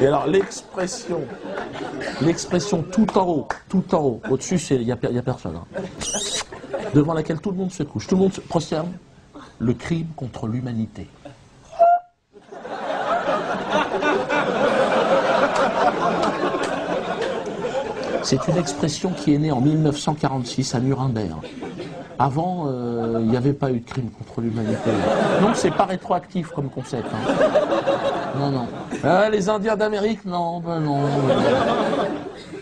Et alors l'expression tout en haut, au-dessus, il n'y a personne, hein, devant laquelle tout le monde se couche, tout le monde se prosterne, le crime contre l'humanité. C'est une expression qui est née en 1946 à Nuremberg. Avant, il n'y avait pas eu de crime contre l'humanité. Donc c'est pas rétroactif comme concept. Hein. Non, non. Les Indiens d'Amérique, non, ben non.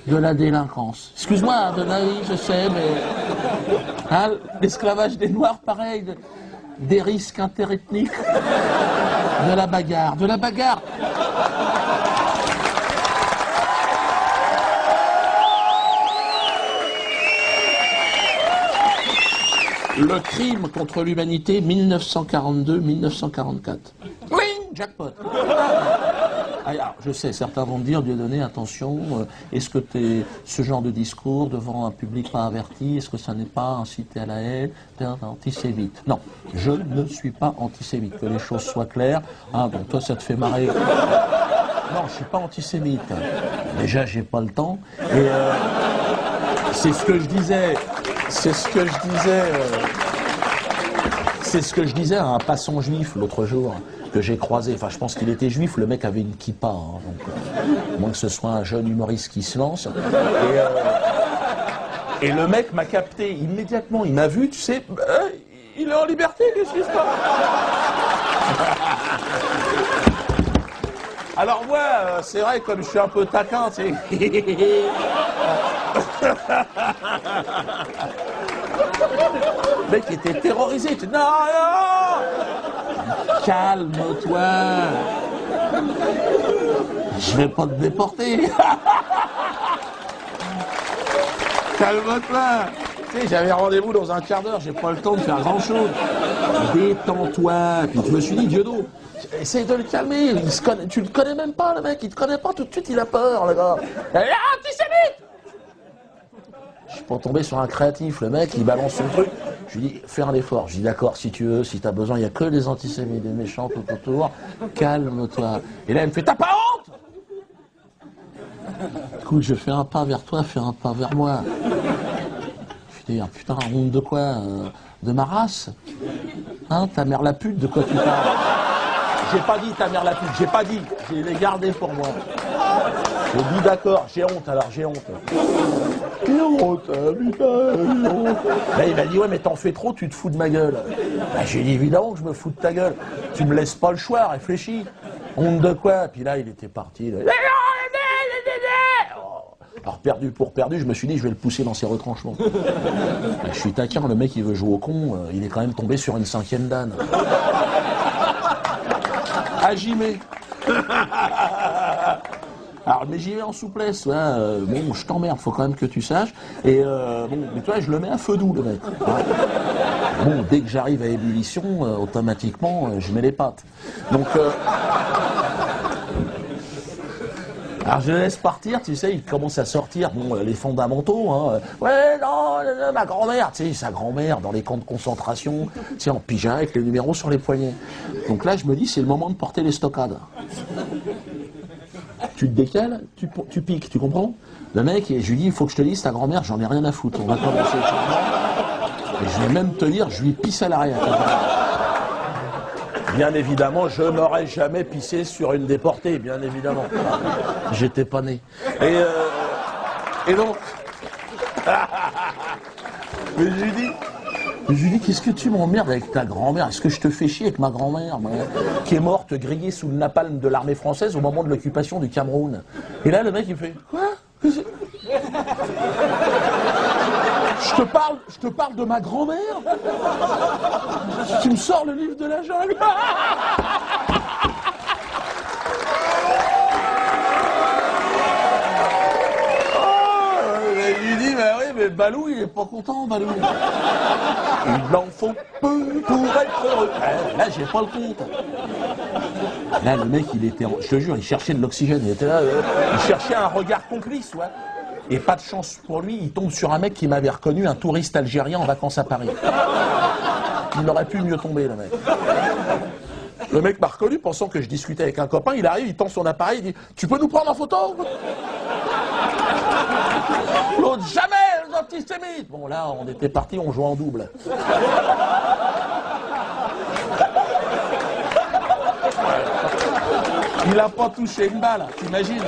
De la délinquance. Excuse-moi, oui, je sais, mais... Hein, l'esclavage des Noirs, pareil. Des risques interethniques. De la bagarre. De la bagarre. Le crime contre l'humanité, 1942-1944. Oui, jackpot. Alors, je sais, certains vont me dire, Dieudonné, attention, est-ce que ce genre de discours devant un public pas averti, est-ce que ça n'est pas incité à la haine, antisémite? Non, je ne suis pas antisémite, que les choses soient claires. Ah bon, toi ça te fait marrer. Non, je suis pas antisémite. Déjà, j'ai pas le temps. Et c'est ce que je disais. C'est ce que je disais à un passant juif l'autre jour que j'ai croisé. Enfin, je pense qu'il était juif. Le mec avait une kippa, hein, donc moins que ce soit un jeune humoriste qui se lance. Et le mec m'a capté immédiatement. Il m'a vu, tu sais, il est en liberté, qu'est-ce qui se passe? Alors moi, c'est vrai, comme je suis un peu taquin, tu sais. Le mec était terrorisé. Tu dis, non, non, calme-toi. Je vais pas te déporter. Calme-toi. Tu sais, j'avais rendez-vous dans un quart d'heure, j'ai pas le temps de faire grand-chose. Détends-toi. Puis je me suis dit, Diodo, essaye de le calmer. Tu le connais même pas, le mec. Il te connaît pas, tout de suite, il a peur, le gars. Antisémite! Je suis pas tombé sur un créatif, le mec, il balance son truc. Je lui dis, fais un effort. Je dis, d'accord, si tu veux, si t'as besoin, il n'y a que des antisémites, des méchants tout autour. Calme-toi. Et là, il me fait, t'as pas honte? Écoute, je fais un pas vers toi, fais un pas vers moi. Je dis, ah, putain, honte de quoi? De ma race? Hein, ta mère la pute, de quoi tu parles? J'ai pas dit ta mère la pute, j'ai pas dit. J'ai les gardé pour moi. J'ai dit d'accord, j'ai honte, alors j'ai honte. J'ai honte, putain, j'ai honte. Là, il m'a dit, ouais, mais t'en fais trop, tu te fous de ma gueule. Bah, j'ai dit, évidemment que je me fous de ta gueule. Tu me laisses pas le choix, réfléchis. Honte de quoi? Puis là, il était parti. Là. Alors, perdu pour perdu, je me suis dit, je vais le pousser dans ses retranchements. Je suis taquin, le mec, il veut jouer au con, il est quand même tombé sur une 5e dan. Agimé. Alors, mais j'y vais en souplesse, ouais, bon, je t'emmerde, faut quand même que tu saches. Et bon, mais toi, je le mets à feu doux, le mec. Hein. Bon, dès que j'arrive à ébullition, automatiquement, je mets les pattes. Donc, alors je le laisse partir, tu sais, il commence à sortir, bon, les fondamentaux, hein. Ouais, non, ma grand-mère, tu sais, sa grand-mère dans les camps de concentration, tu sais, en pyjama avec les numéros sur les poignets. Donc là, je me dis, c'est le moment de porter les stockades. Tu te décales, tu piques, tu comprends? Le mec, je lui dis, il faut que je te dise, ta grand-mère, j'en ai rien à foutre, on va commencer. Et je vais même te dire, je lui pisse à l'arrière. Bien évidemment, je n'aurais jamais pissé sur une déportée, bien évidemment. J'étais pas né. Et donc... Mais je lui dis, qu'est-ce que tu m'emmerdes avec ta grand-mère? Est-ce que je te fais chier avec ma grand-mère, qui est morte grillée sous le napalm de l'armée française au moment de l'occupation du Cameroun? Et là, le mec, il fait, quoi? Je te parle de ma grand-mère? Tu me sors le livre de la jungle? Je lui dis, bah oui, mais Balou, il est pas content, Balou. Il en faut peu pour être heureux. Là, j'ai pas le compte. Là, le mec, il était, je te jure, il cherchait de l'oxygène. Il était là, il cherchait un regard complice, ouais. Et pas de chance pour lui, il tombe sur un mec qui m'avait reconnu, un touriste algérien en vacances à Paris. Il aurait pu mieux tomber, le mec. Le mec m'a reconnu, pensant que je discutais avec un copain, il arrive, il tend son appareil, il dit « Tu peux nous prendre en photo ?» L'autre, jamais, les antisémites. Bon, là, on était partis, on jouait en double. Il a pas touché une balle, t'imagines?